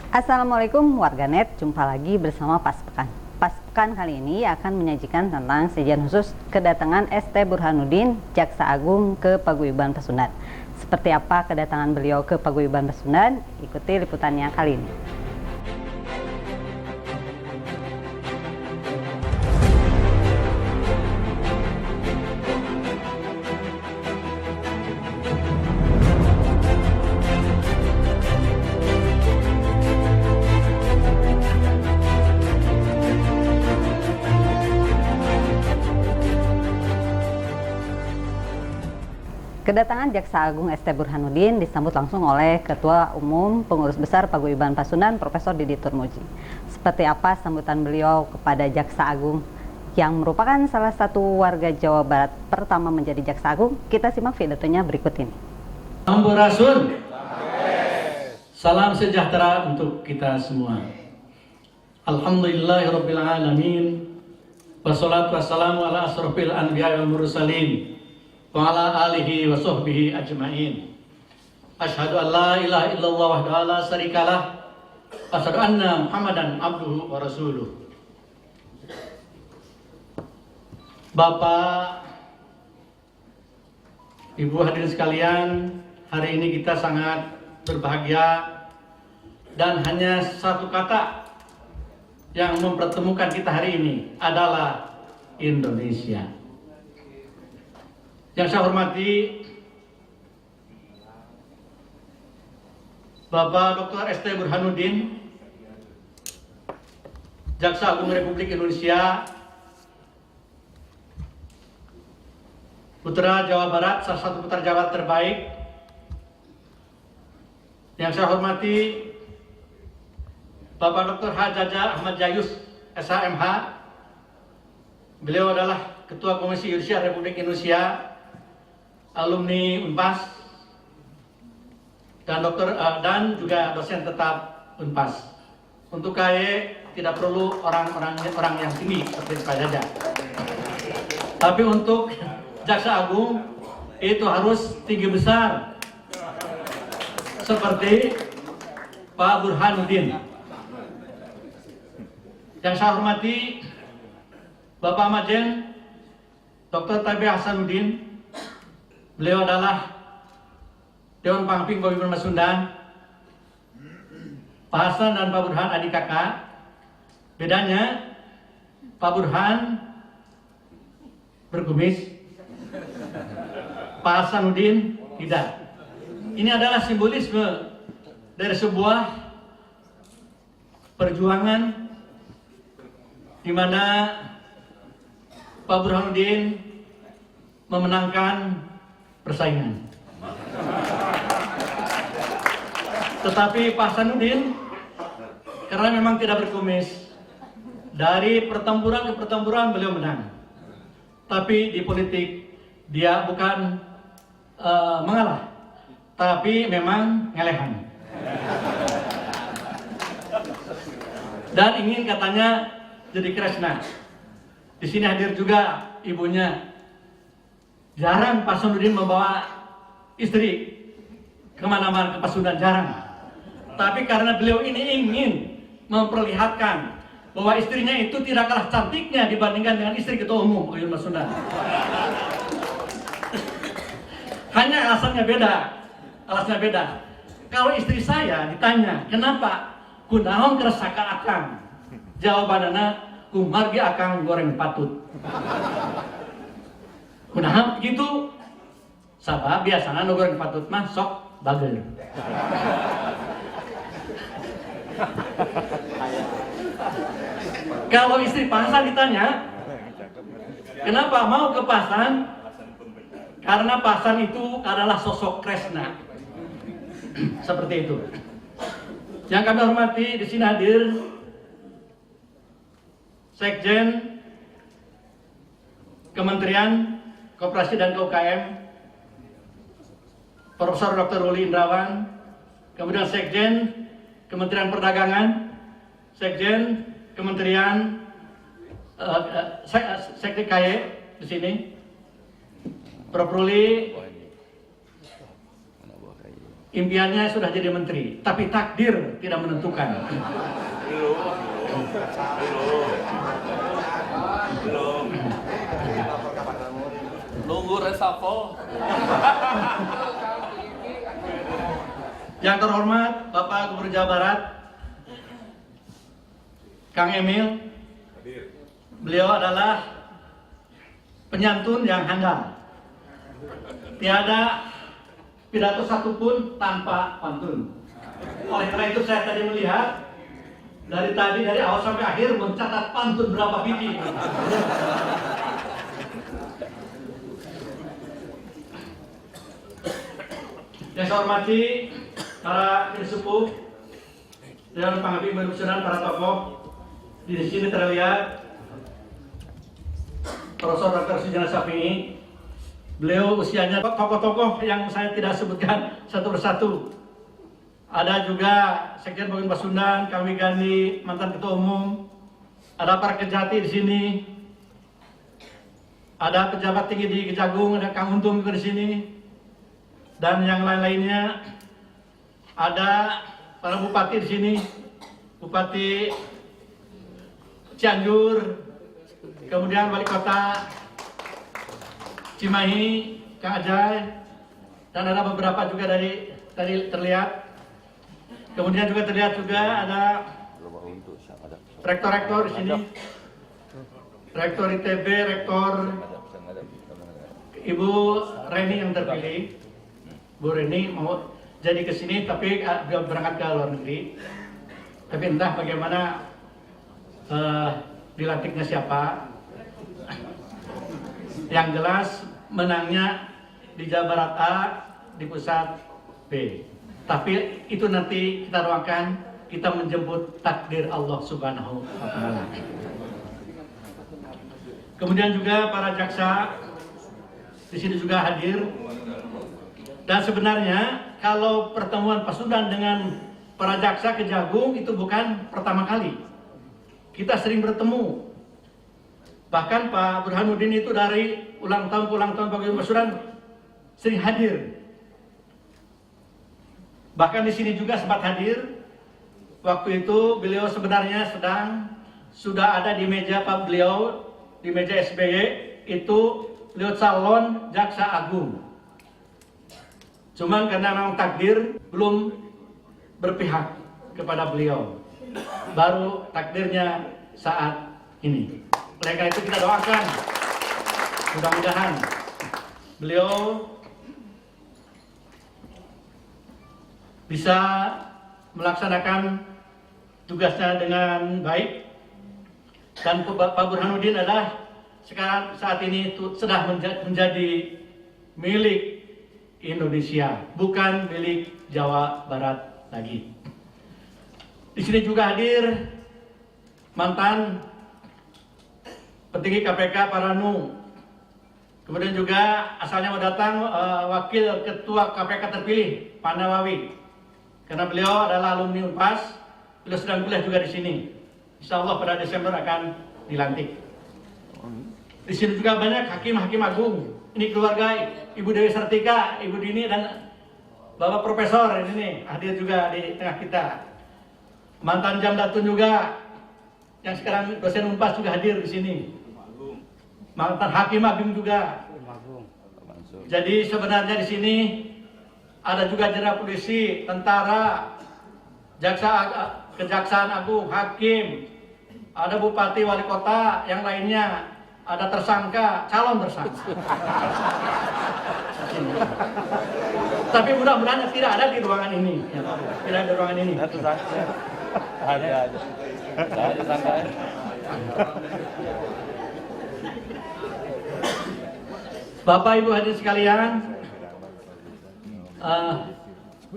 Assalamualaikum warganet, jumpa lagi bersama Pas Pekan. Pas Pekan kali ini akan menyajikan tentang sajian khusus kedatangan ST Burhanuddin, Jaksa Agung ke Paguyuban Pasundan. Seperti apa kedatangan beliau ke Paguyuban Pasundan? Ikuti liputannya kali ini. Kedatangan Jaksa Agung ST Burhanuddin disambut langsung oleh Ketua Umum Pengurus Besar Paguyuban Pasundan Profesor Didi Turmuji. Seperti apa sambutan beliau kepada Jaksa Agung yang merupakan salah satu warga Jawa Barat pertama menjadi Jaksa Agung? Kita simak pidatonya berikut ini. Sampurasun. Salam sejahtera untuk kita semua. Alhamdulillahirabbil alamin. Wassalatu wassalamu ala asrofil anbiya wal mursalin. Wa ala alihi wa sahbihi ajma'in. Asyhadu an la ilaha illallah wahdahu la syarikalah wa asyhadu anna Muhammadan abduhu wa rasuluh. Bapak, Ibu hadirin sekalian, hari ini kita sangat berbahagia dan hanya satu kata yang mempertemukan kita hari ini adalah Indonesia. Yang saya hormati Bapak Dr. ST Burhanuddin, Jaksa Agung Republik Indonesia, Putra Jawa Barat, salah satu putra Jawa terbaik. Yang saya hormati Bapak Dr. Hajaja Ahmad Jayus, SHMH. Beliau adalah Ketua Komisi Yudisial Republik Indonesia, alumni Unpas, dan juga dosen tetap Unpas. Untuk KAE tidak perlu orang yang tinggi seperti Pak Jaja. Tapi untuk Jaksa Agung itu harus tinggi besar seperti Pak Burhanuddin. Yang saya hormati Bapak Majen Dr. Tabe Hasanuddin. Beliau adalah Dewan Pangping Paguyuban Pasundan. Pak Hasan dan Pak Burhan adik kakak. Bedanya Pak Burhan berkumis, Pak Hasanuddin tidak. Ini adalah simbolisme dari sebuah perjuangan di mana Pak Burhanuddin memenangkan persaingan. Tetapi Pak Hasanuddin karena memang tidak berkumis, dari pertempuran ke pertempuran beliau menang. Tapi di politik dia bukan mengalah, tapi memang ngelehan. Dan ingin katanya jadi Kresna. Di sini hadir juga ibunya. Jarang Pak Hasanuddin membawa istri kemana-mana ke Pasundan, jarang. Tapi karena beliau ini ingin memperlihatkan bahwa istrinya itu tidak kalah cantiknya dibandingkan dengan istri Ketua Umum Paguyuban Pasundan. Hanya alasannya beda. Kalau istri saya ditanya, kenapa? Kunaon keresaka akang? Jawabannya, kumargi akang goreng patut. Kunaon begitu? Sabab biasanya goreng patut mah sok bagel. Kalau istri Pak Hasan ditanya, kenapa mau ke Pasan? Karena Pasan itu adalah sosok Kresna. Seperti itu. Yang kami hormati di sini hadir Sekjen Kementerian Koperasi dan UKM Profesor Dr. Ruli Indrawan, kemudian Sekjen Kementerian Perdagangan, Sekjen Kementerian Sekjen KAE di sini, Prof. Ruli, impiannya sudah jadi menteri, tapi takdir tidak menentukan. Belum. Nunggu reshuffle. Yang terhormat Bapak Gubernur Jawa Barat, Kang Emil, beliau adalah penyantun yang handal. Tiada pidato satupun tanpa pantun. Oleh karena itu saya tadi melihat dari awal sampai akhir mencatat pantun berapa biji. Yang saya hormati para sepuh dan pengabdi berusulan, para tokoh di sini terlihat Profesor Dr. Sujana Syafi'i. Beliau usianya tokoh-tokoh yang saya tidak sebutkan satu persatu. Ada juga Sekjen Paguyuban Pasundan, Kang Wigandi, mantan Ketua Umum. Ada para Kejati di sini. Ada pejabat tinggi di Kejagung, ada Kang Untung juga di sini. Dan yang lain-lainnya. Ada para bupati di sini. Bupati Cianjur, kemudian Wali Kota Cimahi, Kang Ajay, dan ada beberapa juga dari tadi terlihat. Kemudian juga terlihat juga ada rektor-rektor di sini, rektor ITB, rektor Ibu Reni yang terpilih. Bu Reni mau jadi ke sini tapi berangkat ke luar negeri. Tapi entah bagaimana dilantiknya siapa. Yang jelas menangnya di Jawa Barat A, di pusat B. Tapi itu nanti kita doakan, kita menjemput takdir Allah Subhanahu wa Ta'ala. Kemudian juga para jaksa di sini juga hadir. Dan sebenarnya kalau pertemuan Pasundan dengan para jaksa Kejagung itu bukan pertama kali. Kita sering bertemu. Bahkan Pak Burhanuddin itu dari ulang tahun ke ulang tahun Paguyuban Pasundan sering hadir. Bahkan di sini juga sempat hadir. Waktu itu beliau sebenarnya sudah ada di meja Pak beliau, di meja SBY, itu beliau calon jaksa agung. Cuman karena memang takdir belum berpihak kepada beliau. Baru takdirnya saat ini. Oleh karena itu kita doakan, mudah-mudahan beliau bisa melaksanakan tugasnya dengan baik. Dan Pak Burhanuddin adalah sekarang saat ini sudah menjadi milik Indonesia, bukan milik Jawa Barat lagi. Di sini juga hadir mantan petinggi KPK Pak Ranu. Kemudian juga asalnya mau datang wakil ketua KPK terpilih Pak Nawawi. Karena beliau adalah alumni Unpas, beliau sedang kuliah juga di sini. Insya Allah pada Desember akan dilantik. Di sini juga banyak hakim-hakim agung. Ini keluarga Ibu Dewi Sartika, Ibu Dini, dan Bapak Profesor ini hadir juga di tengah kita. Mantan Jamdatun juga, yang sekarang dosen Unpas juga hadir di sini. Mantan hakim agung juga. Jadi sebenarnya di sini ada juga jenderal polisi, tentara, kejaksaan agung, hakim, ada bupati, wali kota, yang lainnya, ada tersangka, calon tersangka. Tapi mudah-mudahan tidak ada di ruangan ini. Tidak ada di ruangan ini. Ada sangka. Bapak Ibu hadirin sekalian,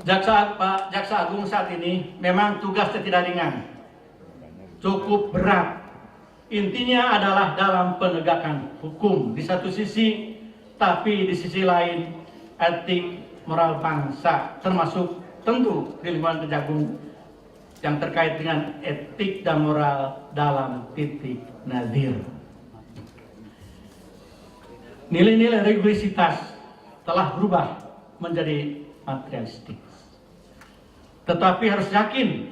Jaksa Agung saat ini memang tugasnya tidak ringan, cukup berat. Intinya adalah dalam penegakan hukum di satu sisi, tapi di sisi lain etik moral bangsa, termasuk tentu di lingkungan Kejagung yang terkait dengan etik dan moral dalam titik nadir. Nilai-nilai religiositas telah berubah menjadi materialistik. Tetapi harus yakin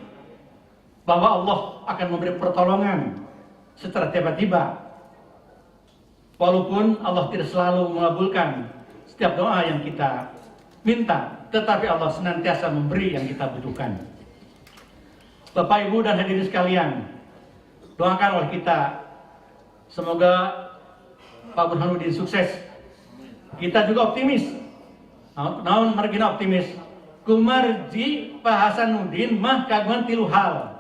bahwa Allah akan memberi pertolongan secara tiba-tiba. Walaupun Allah tidak selalu mengabulkan setiap doa yang kita minta, tetapi Allah senantiasa memberi yang kita butuhkan. Bapak, Ibu, dan hadirin sekalian, doakan oleh kita, semoga Pak Burhanuddin sukses. Kita juga optimis. Namun margina optimis. Kumarji Pak Hasanuddin mah kagungan tilu hal.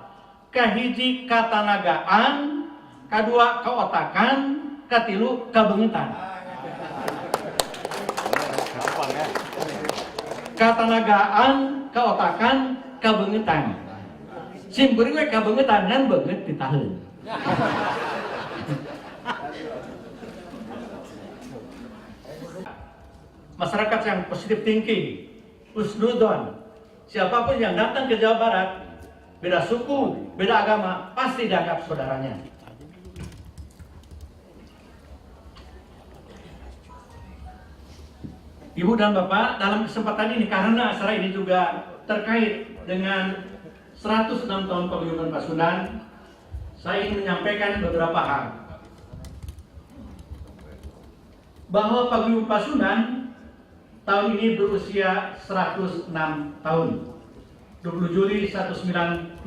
Kahiji katanagaan, kadua kaotakan, katilu kabengetan. Katanagaan, kaotakan, kabengetan. Simpuri we kabengetan ngan beungeut ditaheun. Masyarakat yang positif thinking, husnudon, siapapun yang datang ke Jawa Barat, beda suku, beda agama, pasti dianggap saudaranya. Ibu dan Bapak, dalam kesempatan ini, karena acara ini juga terkait dengan 106 tahun paguyuban Pasundan, saya ingin menyampaikan beberapa hal. Bahwa paguyuban Pasundan tahun ini berusia 106 tahun. 20 Juli 1913.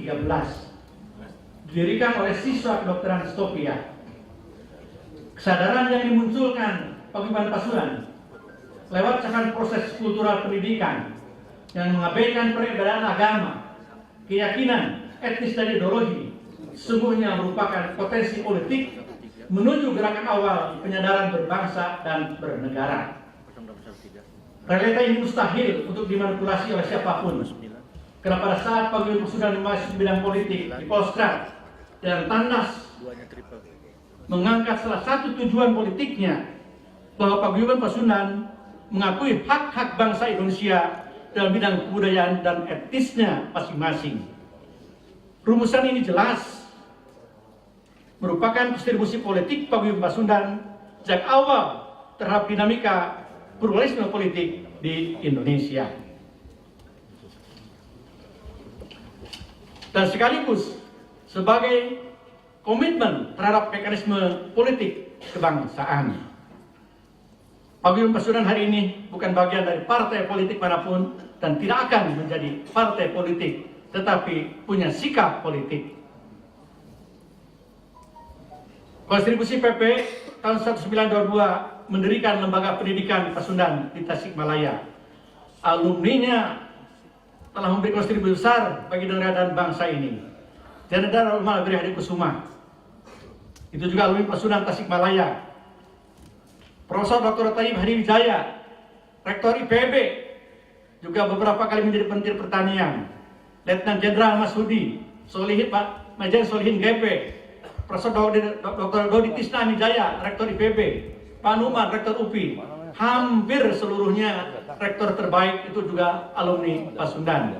Didirikan oleh siswa kedokteran Stopia. Kesadaran yang dimunculkan paguyuban Pasundan lewat cakupan proses kultural pendidikan yang mengabaikan perbedaan agama, keyakinan, etnis dan ideologi, sesungguhnya merupakan potensi politik menuju gerakan awal penyadaran berbangsa dan bernegara. Realita ini mustahil untuk dimanipulasi oleh siapapun. Karena pada saat paguyuban Pasundan masuk di bidang politik di Polstrat dan Tandas mengangkat salah satu tujuan politiknya bahwa paguyuban Pasundan mengakui hak-hak bangsa Indonesia dalam bidang kebudayaan dan etnisnya masing-masing. Rumusan ini jelas merupakan distribusi politik paguyuban Pasundan sejak awal terhadap dinamika pluralisme politik di Indonesia. Dan sekaligus sebagai komitmen terhadap mekanisme politik kebangsaan. Paguyuban Pasundan hari ini bukan bagian dari partai politik manapun dan tidak akan menjadi partai politik, tetapi punya sikap politik. Konstitusi PP tahun 1922 mendirikan lembaga pendidikan Pasundan di Tasikmalaya. Alumninya telah memberi kontribusi besar bagi negara dan bangsa ini. Jenderal Umar Beri Hadi Kusuma, itu juga alumni Pasundan Tasikmalaya. Profesor Dr. Taib Hadi Wijaya, Rektor IPB, juga beberapa kali menjadi Menteri Pertanian. Letnan Jenderal Masudi Solihin, Pak Majen Solihin GP, Profesor Dr. Dodi Tisna Mijaya, Rektor IPB, Pak Numan, Rektor UPI, hampir seluruhnya rektor terbaik itu juga alumni Pasundan.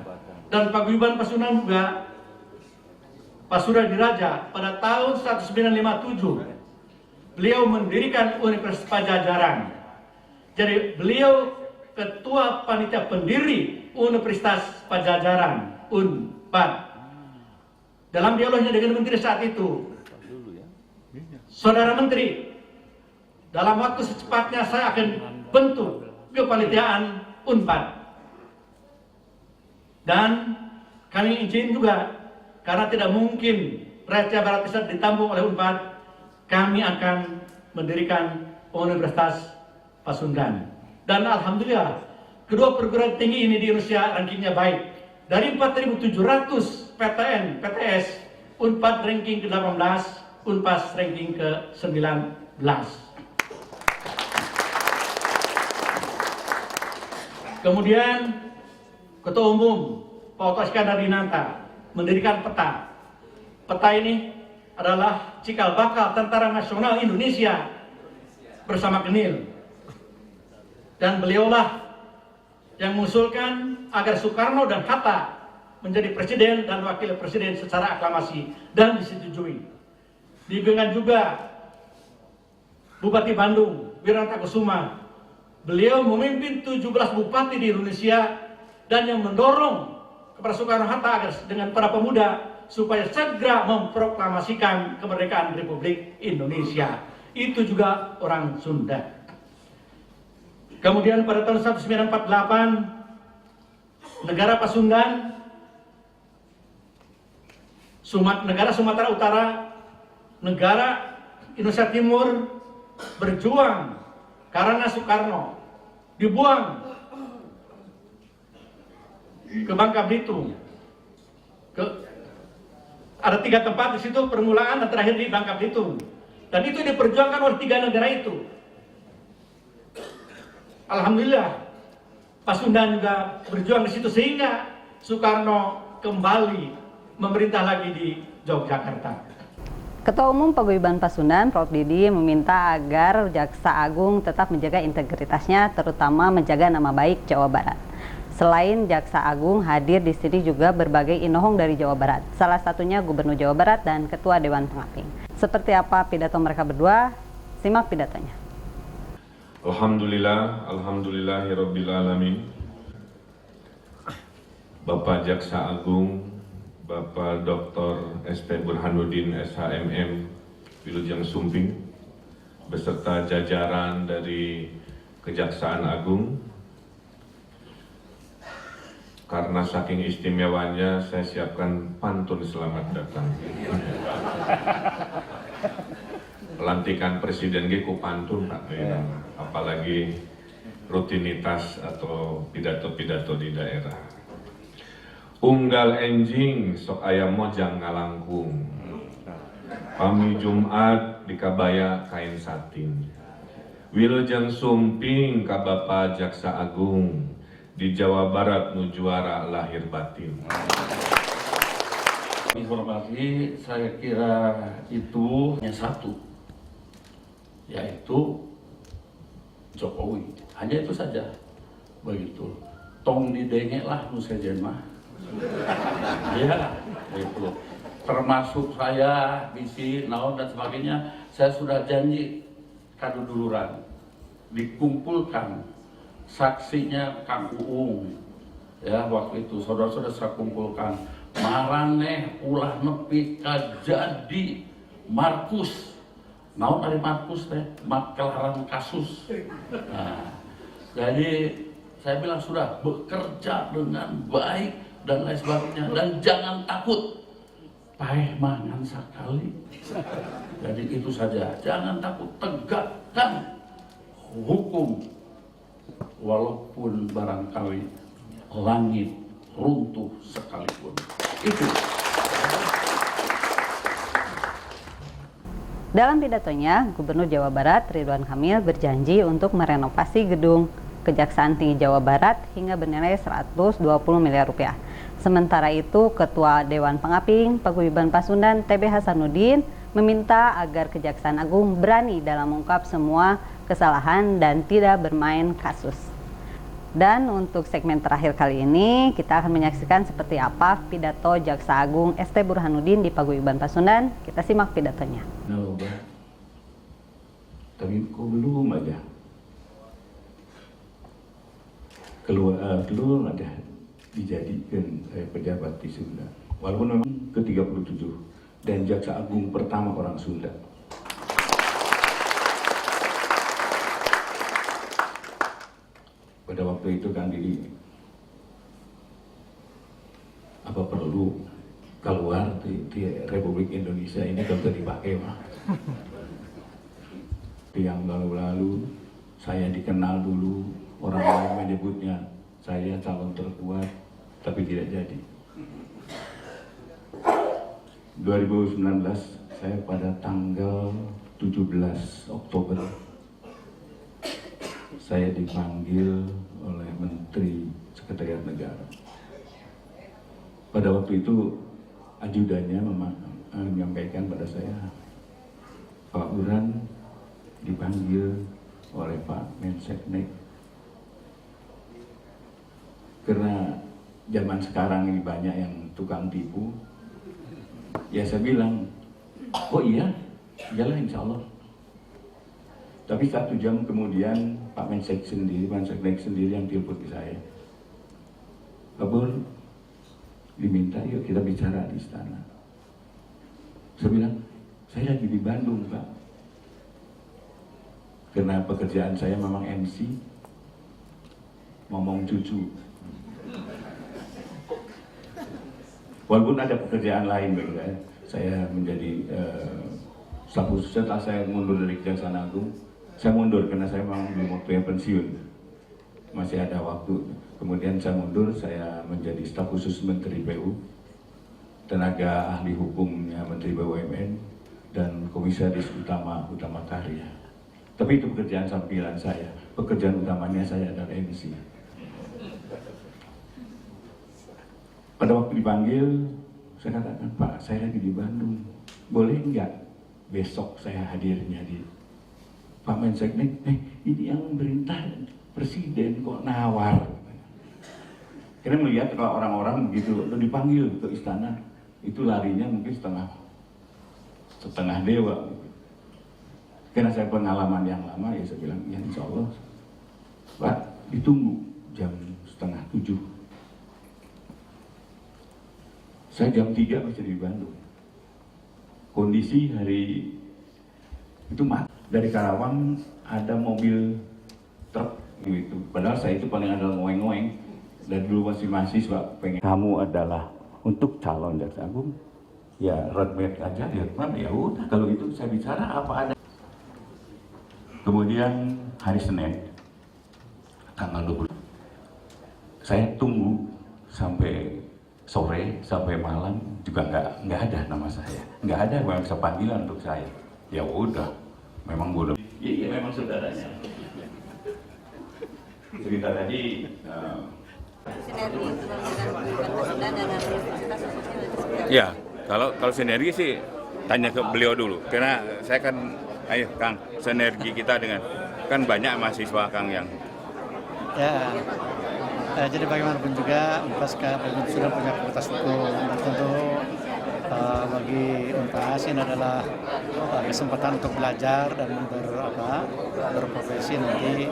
Dan paguyuban Pasundan juga Pasundan Diraja pada tahun 1957 beliau mendirikan Universitas Pajajaran. Jadi beliau ketua panitia pendiri Universitas Pajajaran, UNPAD. Dalam dialognya dengan menteri saat itu, Saudara Menteri, dalam waktu secepatnya saya akan bentuk kepanitiaan UNPAD. Dan kami izin juga, karena tidak mungkin Raja Barat Islam ditampung oleh UNPAD, kami akan mendirikan Universitas Pasundan. Dan alhamdulillah, kedua perguruan tinggi ini di Indonesia rankingnya baik. Dari 4.700 PTN, PTS, UNPAD ranking ke-18, UNPAS ranking ke-19. Kemudian Ketua Umum Pak Oto Iskandar Dinata mendirikan PETA. PETA ini adalah cikal bakal Tentara Nasional Indonesia bersama Genil. Dan beliaulah yang mengusulkan agar Soekarno dan Hatta menjadi presiden dan wakil presiden secara aklamasi dan disetujui. Dibimbingan juga Bupati Bandung Wiranta Kusuma. Beliau memimpin 17 bupati di Indonesia dan yang mendorong kepada Soekarno-Hatta dengan para pemuda supaya segera memproklamasikan kemerdekaan Republik Indonesia. Itu juga orang Sunda. Kemudian pada tahun 1948, negara Pasundan, negara Sumatera Utara, negara Indonesia Timur berjuang karena Soekarno dibuang ke Bangka Belitung. Ada 3 tempat di situ permulaan dan terakhir di Bangka Belitung. Dan itu diperjuangkan oleh 3 negara itu. Alhamdulillah, Pasundan juga berjuang di situ sehingga Soekarno kembali memerintah lagi di Yogyakarta. Ketua Umum Paguyuban Pasundan, Prof. Didi, meminta agar Jaksa Agung tetap menjaga integritasnya, terutama menjaga nama baik Jawa Barat. Selain Jaksa Agung, hadir di sini juga berbagai inohong dari Jawa Barat. Salah satunya Gubernur Jawa Barat dan Ketua Dewan Pengaping. Seperti apa pidato mereka berdua? Simak pidatonya. Alhamdulillahirabbil alamin. Bapak Jaksa Agung, Bapak Dr. ST Burhanuddin SHMM Wilujeng Sumping, beserta jajaran dari Kejaksaan Agung. Karena saking istimewanya, saya siapkan pantun selamat datang. Pelantikan Presiden ku pantun, Pak. Apalagi rutinitas atau pidato-pidato di daerah. Unggal enjing sok ayam mojang ngalangkung. Pami Jumat di kabaya kain satin. Wilujeng Sumping ka Bapak Jaksa Agung. Di Jawa Barat nu juara lahir batin. Informasi saya kira itu hanya satu, yaitu Jokowi. Hanya itu saja. Begitu. Tong didengek lah nu sejen mah. Ya, itu. Termasuk saya, bisi, naon dan sebagainya, saya sudah janji kaduduluran dikumpulkan. Saksinya Kang Uung, ya waktu itu saudara-saudara saya kumpulkan. Maraneh ulah nepi jadi Markus, naon dari Markus teh makelaran kasus. Nah, jadi saya bilang sudah bekerja dengan baik dan lain sebagainya, dan jangan takut. Paeh mangan sekali. Jadi itu saja, jangan takut, tegakkan hukum. Walaupun barangkali langit runtuh sekalipun. Itu. Dalam pidatonya, Gubernur Jawa Barat Ridwan Kamil berjanji untuk merenovasi gedung Kejaksaan Tinggi Jawa Barat hingga bernilai 120 miliar rupiah. Sementara itu, Ketua Dewan Pengaping Paguyuban Pasundan TB Hasanuddin meminta agar Kejaksaan Agung berani dalam mengungkap semua kesalahan dan tidak bermain kasus. Dan untuk segmen terakhir kali ini, kita akan menyaksikan seperti apa pidato Jaksa Agung ST Burhanuddin di Paguyuban Pasundan. Kita simak pidatonya. Naloba, tapi kok belum aja. Belum ada dijadikan pejabat di Sunda. Walaupun memang ke-37 dan Jaksa Agung pertama orang Sunda. Pada waktu itu kan Didi, apa perlu keluar di Republik Indonesia ini kalau dipakai mah. Yang lalu-lalu saya dikenal dulu, orang lain menyebutnya saya calon terkuat, tapi tidak jadi. 2019 saya pada tanggal 17 Oktober saya dipanggil oleh Menteri Sekretariat Negara. Pada waktu itu ajudannya menyampaikan pada saya, Pak Burhan dipanggil oleh Pak Menseknek karena zaman sekarang ini banyak yang tukang tipu. Ya saya bilang, oh iya, iyalah insya Allah. Tapi 1 jam kemudian Pak Menseknek sendiri yang telepon ke saya. Pak Bur, minta yuk kita bicara di istana. Saya bilang, saya lagi di Bandung Pak. Karena pekerjaan saya memang MC, ngomong cucu. Walaupun ada pekerjaan lain bagi saya menjadi staf khusus. Setelah saya mundur dari Kejaksaan Agung, saya mundur karena saya memang belum waktunya pensiun, masih ada waktu. Kemudian saya mundur, saya menjadi staf khusus Menteri PU, tenaga ahli hukumnya Menteri BUMN, dan komisaris utama karya. Tapi itu pekerjaan sampingan saya. Pekerjaan utamanya saya adalah MC. Pada waktu dipanggil, saya katakan, Pak, saya lagi di Bandung. Boleh nggak besok saya hadirnya di Pak Menseknek? Ini yang merintah presiden kok nawar. Karena melihat kalau orang-orang begitu dipanggil ke istana, itu larinya mungkin setengah dewa. Karena saya pengalaman yang lama, ya saya bilang, ya insya Allah, Pak, ditunggu jam 6:30. Saya jam 3 masih di Bandung. Kondisi hari itu dari Karawang ada mobil truk gitu. Padahal saya itu paling adalah ngoeng-ngoeng. Dan dulu masih mahasiswa pengen. Kamu adalah untuk calon jaksa agung, ya roadmap aja, ya mana ya udah. Kalau itu saya bicara apa ada. Kemudian hari Senin tanggal 20, saya tunggu sampai sore, sampai malam juga nggak ada nama saya, nggak ada yang bisa panggilan untuk saya. Ya udah, memang bodoh. Iya memang saudaranya. Cerita tadi. Ya, kalau sinergi sih tanya ke beliau dulu, karena saya kan, ayo Kang, sinergi kita dengan kan banyak mahasiswa Kang yang. Ya, jadi bagaimanapun juga Unpas sudah punya fakultas hukum, dan tentu bagi Unpas ini adalah kesempatan untuk belajar dan berprofesi nanti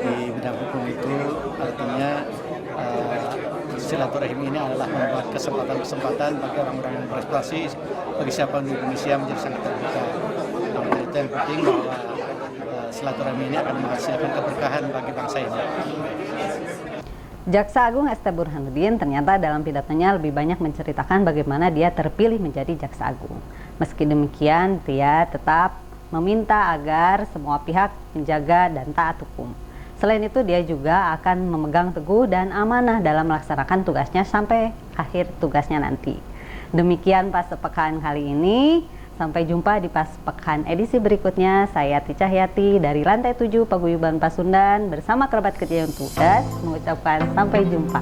di bidang hukum itu. Artinya silaturahim ini adalah membuat kesempatan bagi orang-orang yang berprestasi, bagi siapa di Indonesia menjadi sangat terbuka. Nah, itu yang penting bahwa silaturahmi ini akan menghasilkan keberkahan bagi bangsa ini. Jaksa Agung ST Burhanuddin ternyata dalam pidatonya lebih banyak menceritakan bagaimana dia terpilih menjadi Jaksa Agung. Meski demikian, dia tetap meminta agar semua pihak menjaga dan taat hukum. Selain itu, dia juga akan memegang teguh dan amanah dalam melaksanakan tugasnya sampai akhir tugasnya nanti. Demikian Pas Sepekan kali ini. Sampai jumpa di Pas Pekan edisi berikutnya. Saya Tica Hyati dari Lantai 7 Paguyuban Pasundan bersama kerabat kerja yang tugas mengucapkan sampai jumpa.